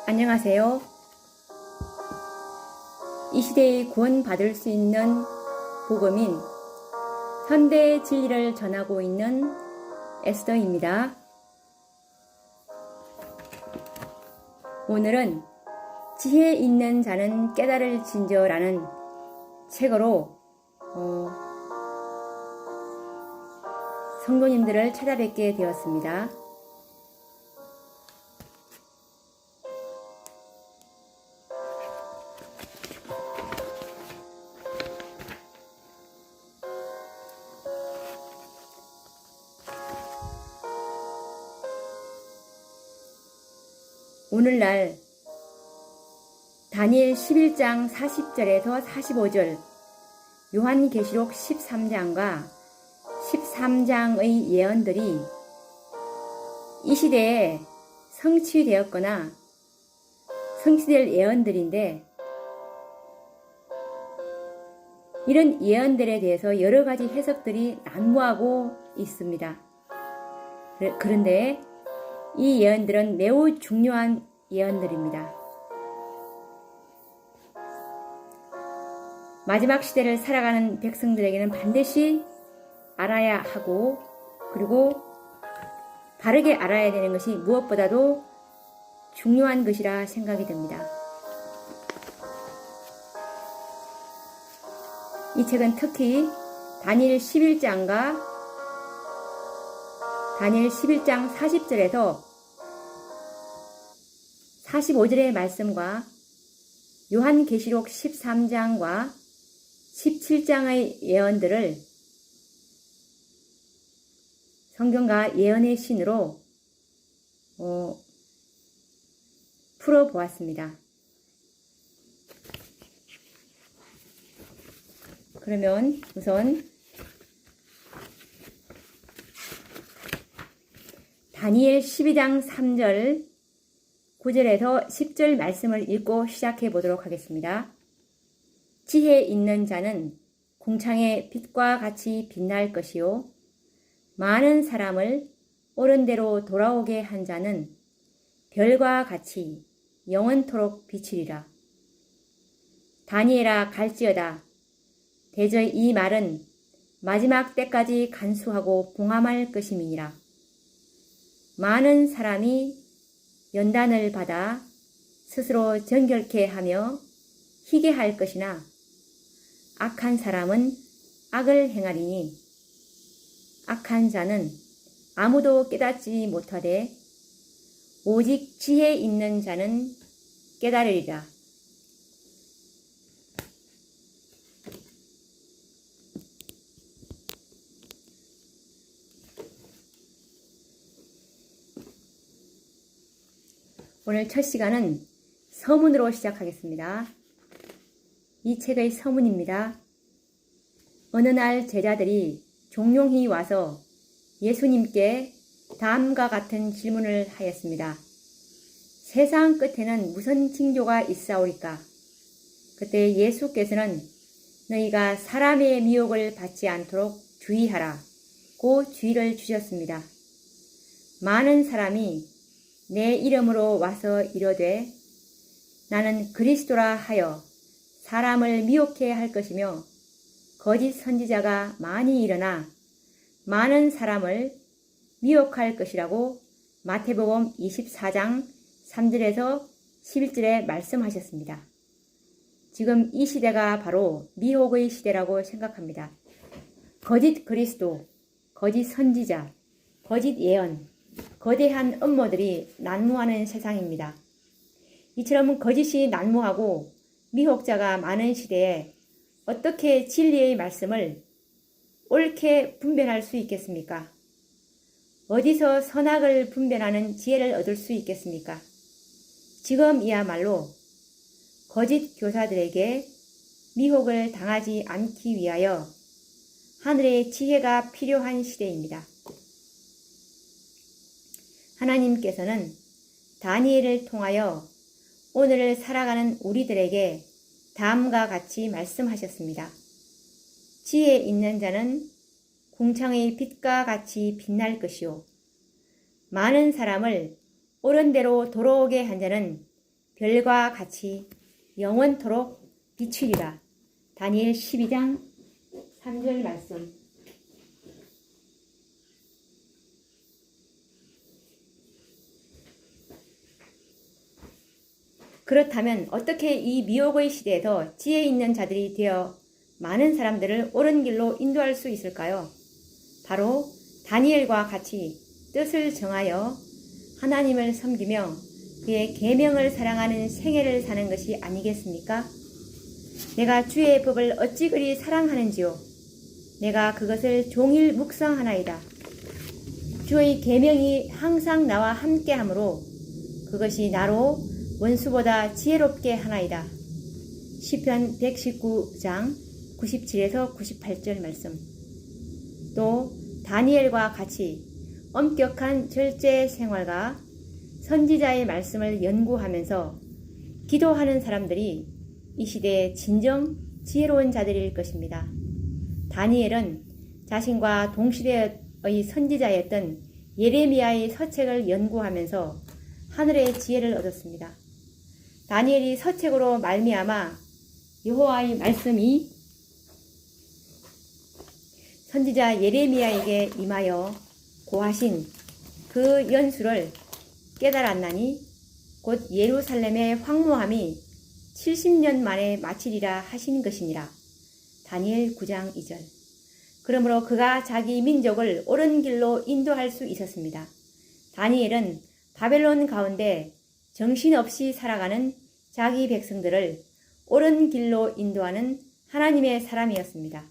안녕하세요. 이 시대에 구원받을 수 있는 복음인 현대의 진리를 전하고 있는 에스더입니다. 오늘은 지혜 있는 자는 깨달을 진저라는 책으로 성도님들을 찾아뵙게 되었습니다. 오늘날 다니엘 11장 40절에서 45절, 요한계시록 13장과 13장의 예언들이 이 시대에 성취되었거나 성취될 예언들인데, 이런 예언들에 대해서 여러 가지 해석들이 난무하고 있습니다. 그런데 이 예언들은 매우 중요한 예언들입니다. 마지막 시대를 살아가는 백성들에게는 반드시 알아야 하고, 그리고 바르게 알아야 되는 것이 무엇보다도 중요한 것이라 생각이 됩니다. 이 책은 특히 다니엘 11장과 다니엘 11장 40절에서 45절의 말씀과 요한계시록 13장과 17장의 예언들을 성경과 예언의 신으로 풀어보았습니다. 그러면 우선 다니엘 12장 3절 9절에서 10절 말씀을 읽고 시작해 보도록 하겠습니다. 지혜 있는 자는 궁창의 빛과 같이 빛날 것이요, 많은 사람을 옳은 대로 돌아오게 한 자는 별과 같이 영원토록 비치리라. 다니엘아, 갈지어다. 대저의 이 말은 마지막 때까지 간수하고 봉함할 것임이니라. 많은 사람이 연단을 받아 스스로 정결케 하며 희게 할 것이나, 악한 사람은 악을 행하리니 악한 자는 아무도 깨닫지 못하되 오직 지혜 있는 자는 깨달으리라. 오늘 첫 시간은 서문으로 시작하겠습니다. 이 책의 서문입니다. 어느 날 제자들이 종용히 와서 예수님께 다음과 같은 질문을 하였습니다. 세상 끝에는 무슨 징조가 있사오리까? 그때 예수께서는 너희가 사람의 미혹을 받지 않도록 주의하라 고 주의를 주셨습니다. 많은 사람이 내 이름으로 와서 이르되 나는 그리스도라 하여 사람을 미혹해 할 것이며, 거짓 선지자가 많이 일어나 많은 사람을 미혹할 것이라고 마태복음 24장 3절에서 11절에 말씀하셨습니다. 지금 이 시대가 바로 미혹의 시대라고 생각합니다. 거짓 그리스도, 거짓 선지자, 거짓 예언, 거대한 음모들이 난무하는 세상입니다. 이처럼 거짓이 난무하고 미혹자가 많은 시대에 어떻게 진리의 말씀을 옳게 분별할 수 있겠습니까? 어디서 선악을 분별하는 지혜를 얻을 수 있겠습니까? 지금이야말로 거짓 교사들에게 미혹을 당하지 않기 위하여 하늘의 지혜가 필요한 시대입니다. 하나님께서는 다니엘을 통하여 오늘을 살아가는 우리들에게 다음과 같이 말씀하셨습니다. 지혜 있는 자는 궁창의 빛과 같이 빛날 것이요, 많은 사람을 옳은 대로 돌아오게 한 자는 별과 같이 영원토록 비추리라. 다니엘 12장 3절 말씀. 그렇다면 어떻게 이 미혹의 시대에서 지혜 있는 자들이 되어 많은 사람들을 옳은 길로 인도할 수 있을까요? 바로 다니엘과 같이 뜻을 정하여 하나님을 섬기며 그의 계명을 사랑하는 생애를 사는 것이 아니겠습니까? 내가 주의 법을 어찌 그리 사랑하는지요. 내가 그것을 종일 묵상하나이다. 주의 계명이 항상 나와 함께하므로 그것이 나로 원수보다 지혜롭게 하나이다. 시편 119장 97에서 98절 말씀. 또 다니엘과 같이 엄격한 절제 생활과 선지자의 말씀을 연구하면서 기도하는 사람들이 이 시대의 진정 지혜로운 자들일 것입니다. 다니엘은 자신과 동시대의 선지자였던 예레미야의 서책을 연구하면서 하늘의 지혜를 얻었습니다. 다니엘이 서책으로 말미암아 여호와의 말씀이 선지자 예레미야에게 임하여 고하신 그 연수를 깨달았나니 곧 예루살렘의 황무함이 70년 만에 마치리라 하신 것이니라. 다니엘 9장 2절. 그러므로 그가 자기 민족을 옳은 길로 인도할 수 있었습니다. 다니엘은 바벨론 가운데 정신없이 살아가는 자기 백성들을 옳은 길로 인도하는 하나님의 사람이었습니다.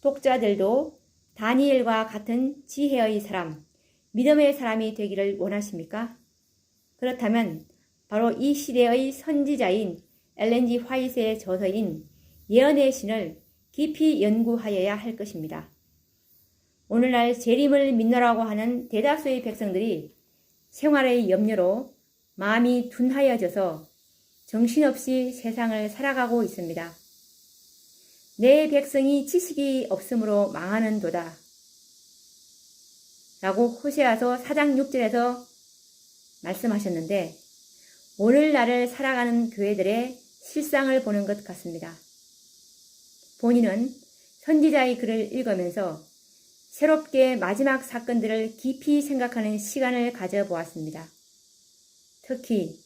독자들도 다니엘과 같은 지혜의 사람, 믿음의 사람이 되기를 원하십니까? 그렇다면 바로 이 시대의 선지자인 엘렌 G 화이트의 저서인 예언의 신을 깊이 연구하여야 할 것입니다. 오늘날 재림을 믿노라고 하는 대다수의 백성들이 생활의 염려로 마음이 둔하여져서 정신없이 세상을 살아가고 있습니다. 내 백성이 지식이 없으므로 망하는도다 라고 호세아서 4장 6절에서 말씀하셨는데 오늘날을 살아가는 교회들의 실상을 보는 것 같습니다. 본인은 선지자의 글을 읽으면서 새롭게 마지막 사건들을 깊이 생각하는 시간을 가져보았습니다. 특히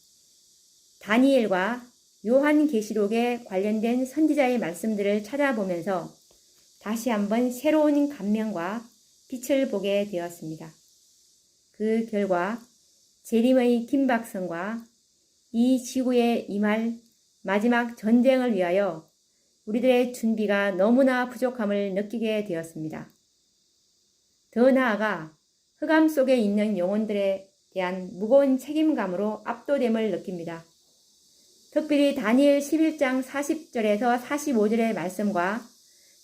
다니엘과 요한계시록에 관련된 선지자의 말씀들을 찾아보면서 다시 한번 새로운 감명과 빛을 보게 되었습니다. 그 결과 재림의 긴박성과 이 지구에 임할 마지막 전쟁을 위하여 우리들의 준비가 너무나 부족함을 느끼게 되었습니다. 더 나아가 흑암 속에 있는 영혼들에 대한 무거운 책임감으로 압도됨을 느낍니다. 특별히 다니엘 11장 40절에서 45절의 말씀과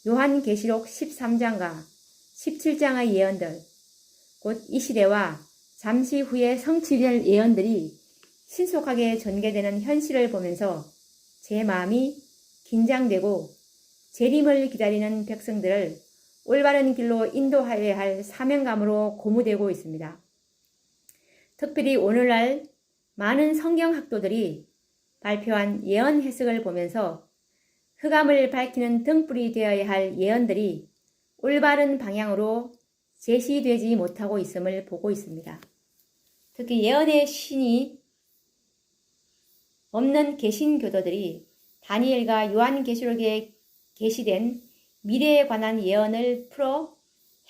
요한계시록 13장과 17장의 예언들, 곧 이 시대와 잠시 후에 성취될 예언들이 신속하게 전개되는 현실을 보면서 제 마음이 긴장되고 재림을 기다리는 백성들을 올바른 길로 인도하여야 할 사명감으로 고무되고 있습니다. 특별히 오늘날 많은 성경학도들이 발표한 예언 해석을 보면서 흑암을 밝히는 등불이 되어야 할 예언들이 올바른 방향으로 제시되지 못하고 있음을 보고 있습니다. 특히 예언의 신이 없는 개신교도들이 다니엘과 요한계시록에 게시된 미래에 관한 예언을 풀어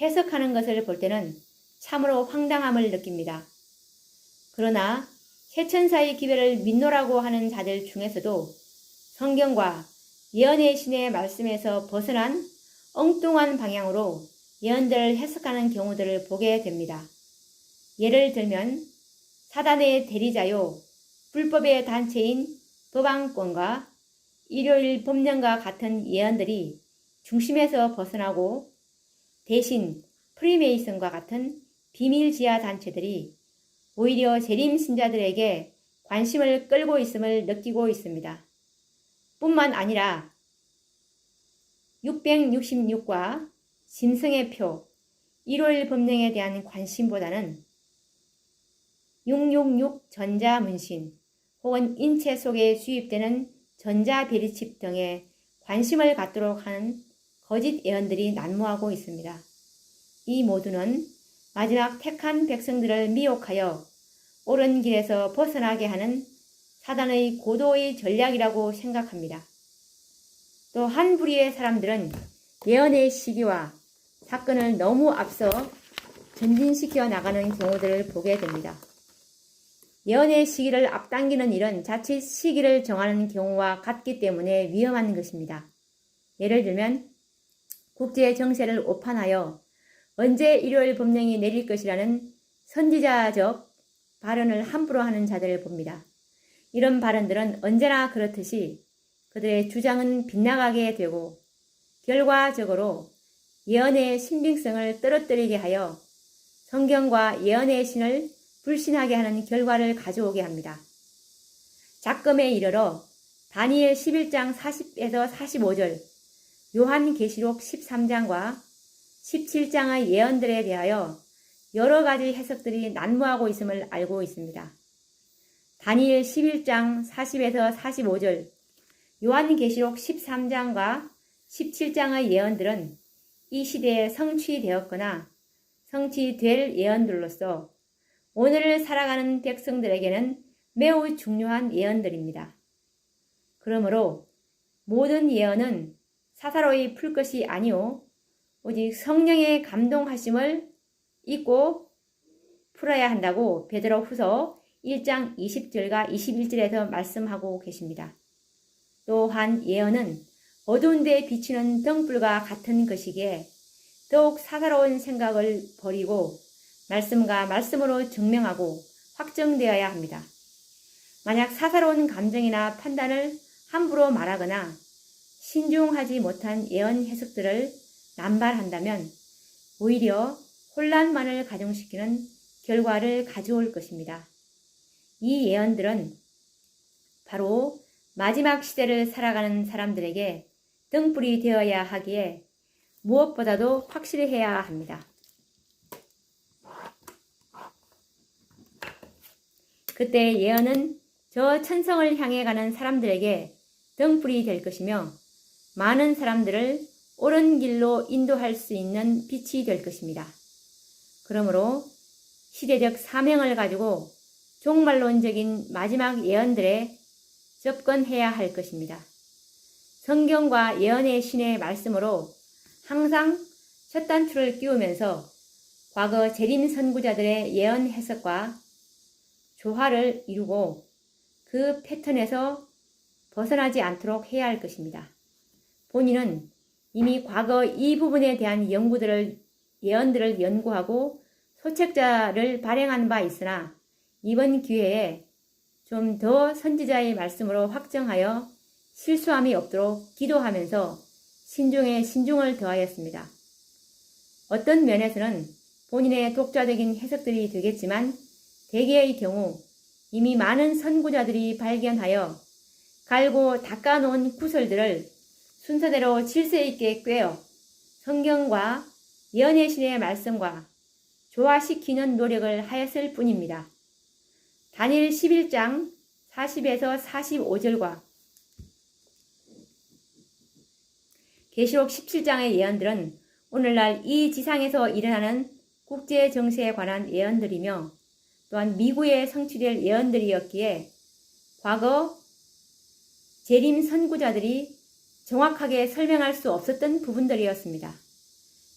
해석하는 것을 볼 때는 참으로 황당함을 느낍니다. 그러나 세천사의 기별을 믿노라고 하는 자들 중에서도 성경과 예언의 신의 말씀에서 벗어난 엉뚱한 방향으로 예언들을 해석하는 경우들을 보게 됩니다. 예를 들면 사단의 대리자요 불법의 단체인 법왕권과 일요일 법령과 같은 예언들이 중심에서 벗어나고 대신 프리메이슨과 같은 비밀 지하 단체들이 오히려 재림 신자들에게 관심을 끌고 있음을 느끼고 있습니다. 뿐만 아니라 666과 짐승의 표, 일요일 법령에 대한 관심보다는 666 전자문신, 혹은 인체 속에 수입되는 전자배리칩 등에 관심을 갖도록 하는 거짓 예언들이 난무하고 있습니다. 이 모두는 마지막 택한 백성들을 미혹하여 옳은 길에서 벗어나게 하는 사단의 고도의 전략이라고 생각합니다. 또 한 부류의 사람들은 예언의 시기와 사건을 너무 앞서 전진시켜 나가는 경우들을 보게 됩니다. 예언의 시기를 앞당기는 일은 자칫 시기를 정하는 경우와 같기 때문에 위험한 것입니다. 예를 들면 국제 정세를 오판하여 언제 일요일 법령이 내릴 것이라는 선지자적 발언을 함부로 하는 자들을 봅니다. 이런 발언들은 언제나 그렇듯이 그들의 주장은 빗나가게 되고 결과적으로 예언의 신빙성을 떨어뜨리게 하여 성경과 예언의 신을 불신하게 하는 결과를 가져오게 합니다. 작금에 이르러 다니엘 11장 40에서 45절, 요한계시록 13장과 17장의 예언들에 대하여 여러 가지 해석들이 난무하고 있음을 알고 있습니다. 다니엘 11장 40에서 45절, 요한계시록 13장과 17장의 예언들은 이 시대에 성취되었거나 성취될 예언들로서 오늘을 살아가는 백성들에게는 매우 중요한 예언들입니다. 그러므로 모든 예언은 사사로이 풀 것이 아니오 오직 성령의 감동하심을 잊고 풀어야 한다고 베드로후서 1장 20절과 21절에서 말씀하고 계십니다. 또한 예언은 어두운 데 비치는 등불과 같은 것이기에 더욱 사사로운 생각을 버리고 말씀과 말씀으로 증명하고 확정되어야 합니다. 만약 사사로운 감정이나 판단을 함부로 말하거나 신중하지 못한 예언 해석들을 남발한다면 오히려 혼란만을 가중시키는 결과를 가져올 것입니다. 이 예언들은 바로 마지막 시대를 살아가는 사람들에게 등불이 되어야 하기에 무엇보다도 확실해야 합니다. 그때 예언은 저 천성을 향해 가는 사람들에게 등불이 될 것이며 많은 사람들을 옳은 길로 인도할 수 있는 빛이 될 것입니다. 그러므로 시대적 사명을 가지고 종말론적인 마지막 예언들에 접근해야 할 것입니다. 성경과 예언의 신의 말씀으로 항상 첫 단추를 끼우면서 과거 재림 선구자들의 예언 해석과 조화를 이루고 그 패턴에서 벗어나지 않도록 해야 할 것입니다. 본인은 이미 과거 이 부분에 대한 예언들을 연구하고 소책자를 발행한 바 있으나 이번 기회에 좀 더 선지자의 말씀으로 확정하여 실수함이 없도록 기도하면서 신중에 신중을 더하였습니다. 어떤 면에서는 본인의 독자적인 해석들이 되겠지만 대개의 경우 이미 많은 선구자들이 발견하여 갈고 닦아놓은 구설들을 순서대로 질서 있게 꿰어 성경과 예언의 신의 말씀과 조화시키는 노력을 하였을 뿐입니다. 다니엘 11장 40에서 45절과 계시록 17장의 예언들은 오늘날 이 지상에서 일어나는 국제 정세에 관한 예언들이며 또한 미국에 성취될 예언들이었기에 과거 재림 선구자들이 정확하게 설명할 수 없었던 부분들이었습니다.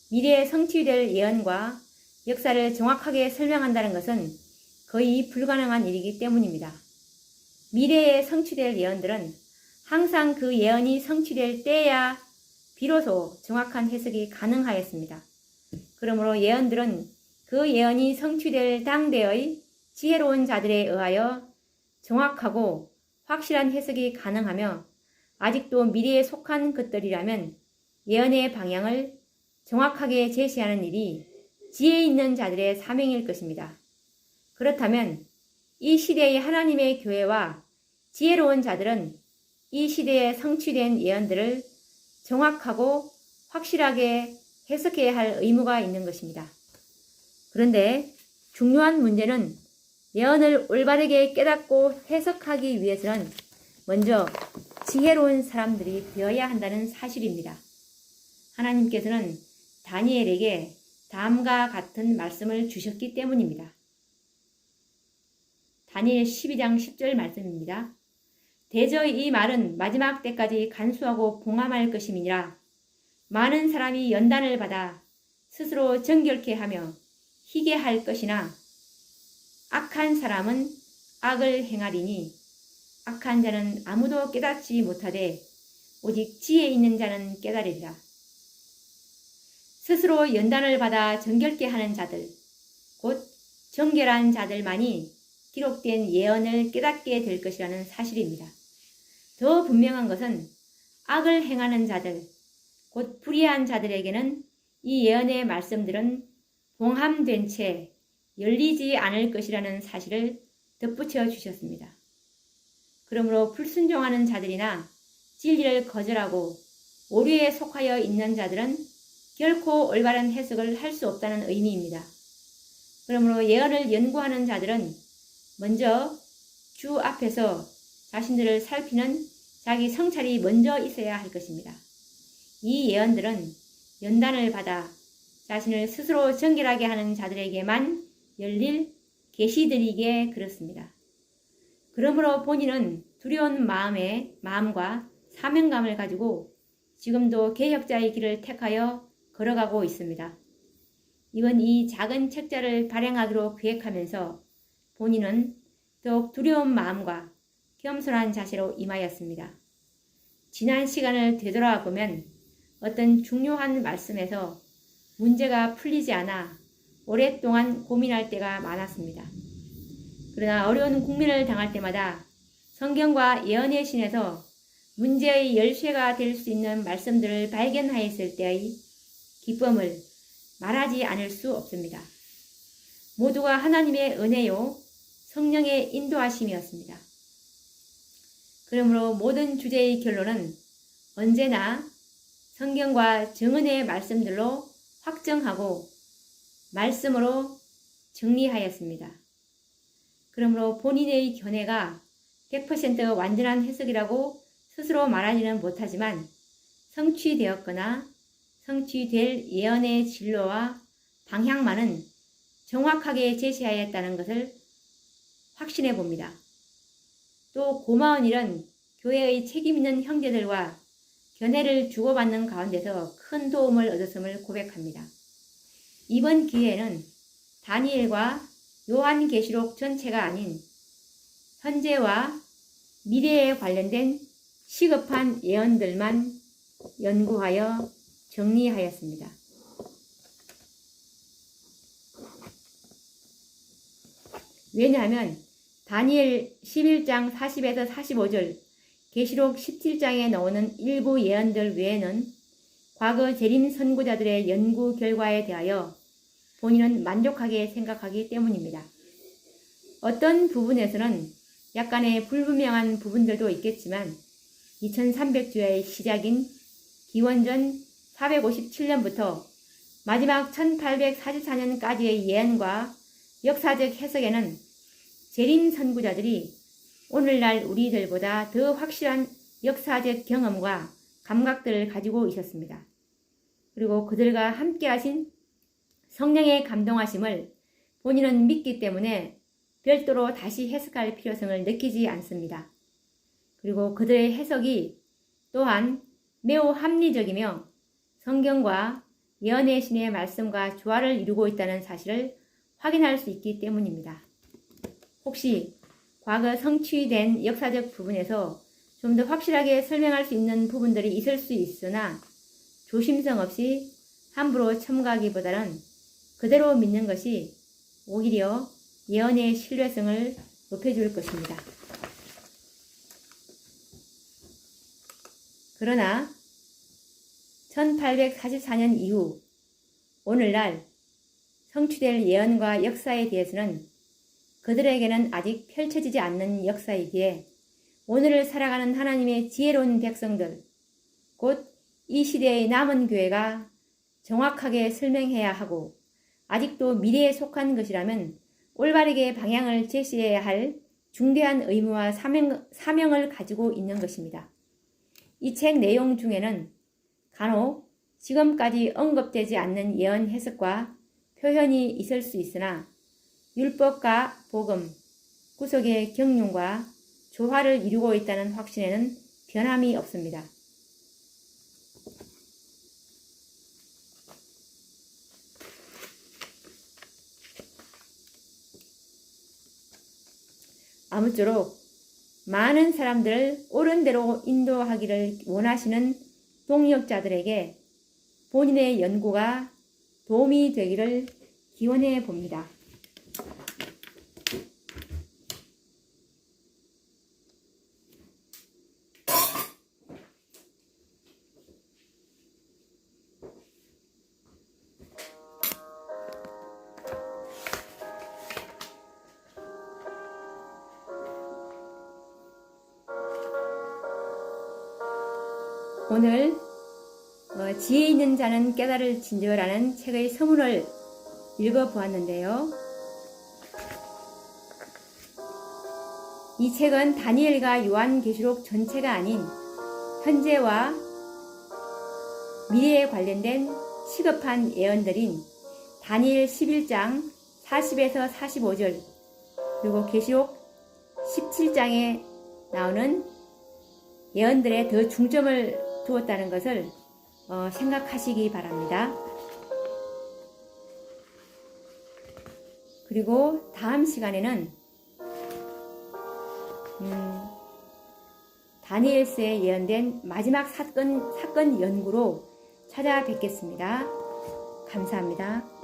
미래에 성취될 예언과 역사를 정확하게 설명한다는 것은 거의 불가능한 일이기 때문입니다. 미래에 성취될 예언들은 항상 그 예언이 성취될 때야 비로소 정확한 해석이 가능하였습니다. 그러므로 예언들은 그 예언이 성취될 당대의 지혜로운 자들에 의하여 정확하고 확실한 해석이 가능하며 아직도 미래에 속한 것들이라면 예언의 방향을 정확하게 제시하는 일이 지혜 있는 자들의 사명일 것입니다. 그렇다면 이 시대의 하나님의 교회와 지혜로운 자들은 이 시대에 성취된 예언들을 정확하고 확실하게 해석해야 할 의무가 있는 것입니다. 그런데 중요한 문제는 예언을 올바르게 깨닫고 해석하기 위해서는 먼저 지혜로운 사람들이 되어야 한다는 사실입니다. 하나님께서는 다니엘에게 다음과 같은 말씀을 주셨기 때문입니다. 다니엘 12장 10절 말씀입니다. 대저 이 말은 마지막 때까지 간수하고 봉함할 것임이니라. 많은 사람이 연단을 받아 스스로 정결케 하며 희게 할 것이나 악한 사람은 악을 행하리니 악한 자는 아무도 깨닫지 못하되 오직 지혜 있는 자는 깨달으리라. 스스로 연단을 받아 정결케 하는 자들, 곧 정결한 자들만이 기록된 예언을 깨닫게 될 것이라는 사실입니다. 더 분명한 것은 악을 행하는 자들, 곧 불의한 자들에게는 이 예언의 말씀들은 봉함된 채 열리지 않을 것이라는 사실을 덧붙여 주셨습니다. 그러므로 불순종하는 자들이나 진리를 거절하고 오류에 속하여 있는 자들은 결코 올바른 해석을 할 수 없다는 의미입니다. 그러므로 예언을 연구하는 자들은 먼저 주 앞에서 자신들을 살피는 자기 성찰이 먼저 있어야 할 것입니다. 이 예언들은 연단을 받아 자신을 스스로 정결하게 하는 자들에게만 열릴 계시들이기에 그렇습니다. 그러므로 본인은 두려운 마음과 사명감을 가지고 지금도 개혁자의 길을 택하여 걸어가고 있습니다. 이번 이 작은 책자를 발행하기로 계획하면서 본인은 더욱 두려운 마음과 겸손한 자세로 임하였습니다. 지난 시간을 되돌아보면 어떤 중요한 말씀에서 문제가 풀리지 않아 오랫동안 고민할 때가 많았습니다. 그러나 어려운 국면을 당할 때마다 성경과 예언의 신에서 문제의 열쇠가 될 수 있는 말씀들을 발견하였을 때의 기쁨을 말하지 않을 수 없습니다. 모두가 하나님의 은혜요 성령의 인도하심이었습니다. 그러므로 모든 주제의 결론은 언제나 성경과 정은의 말씀들로 확정하고 말씀으로 정리하였습니다. 그러므로 본인의 견해가 100% 완전한 해석이라고 스스로 말하지는 못하지만 성취되었거나 성취될 예언의 진로와 방향만은 정확하게 제시하였다는 것을 확신해 봅니다. 또 고마운 일은 교회의 책임 있는 형제들과 견해를 주고받는 가운데서 큰 도움을 얻었음을 고백합니다. 이번 기회에는 다니엘과 요한계시록 전체가 아닌 현재와 미래에 관련된 시급한 예언들만 연구하여 정리하였습니다. 왜냐하면 다니엘 11장 40에서 45절, 계시록 17장에 나오는 일부 예언들 외에는 과거 재림 선구자들의 연구 결과에 대하여 본인은 만족하게 생각하기 때문입니다. 어떤 부분에서는 약간의 불분명한 부분들도 있겠지만 2300주의 시작인 기원전 457년부터 마지막 1844년까지의 예언과 역사적 해석에는 재림 선구자들이 오늘날 우리들보다 더 확실한 역사적 경험과 감각들을 가지고 있었습니다. 그리고 그들과 함께 하신 성령의 감동하심을 본인은 믿기 때문에 별도로 다시 해석할 필요성을 느끼지 않습니다. 그리고 그들의 해석이 또한 매우 합리적이며 성경과 예언의 신의 말씀과 조화를 이루고 있다는 사실을 확인할 수 있기 때문입니다. 혹시 과거 성취된 역사적 부분에서 좀 더 확실하게 설명할 수 있는 부분들이 있을 수 있으나 조심성 없이 함부로 첨가하기보다는 그대로 믿는 것이 오히려 예언의 신뢰성을 높여줄 것입니다. 그러나 1844년 이후 오늘날 성취될 예언과 역사에 대해서는 그들에게는 아직 펼쳐지지 않는 역사이기에 오늘을 살아가는 하나님의 지혜로운 백성들, 곧 이 시대의 남은 교회가 정확하게 설명해야 하고 아직도 미래에 속한 것이라면 올바르게 방향을 제시해야 할 중대한 의무와 사명을 가지고 있는 것입니다. 이 책 내용 중에는 간혹 지금까지 언급되지 않는 예언 해석과 표현이 있을 수 있으나 율법과 복음, 구속의 경륜과 조화를 이루고 있다는 확신에는 변함이 없습니다. 아무쪼록 많은 사람들을 옳은 대로 인도하기를 원하시는 동역자들에게 본인의 연구가 도움이 되기를 기원해 봅니다. 오늘 지혜 있는 자는 깨달을진저라는 책의 서문을 읽어보았는데요. 이 책은 다니엘과 요한계시록 전체가 아닌 현재와 미래에 관련된 시급한 예언들인 다니엘 11장 40에서 45절 그리고 계시록 17장에 나오는 예언들에 더 중점을 두었다는 것을 생각하시기 바랍니다. 그리고 다음 시간에는 다니엘서에 예언된 마지막 사건 연구로 찾아뵙겠습니다. 감사합니다.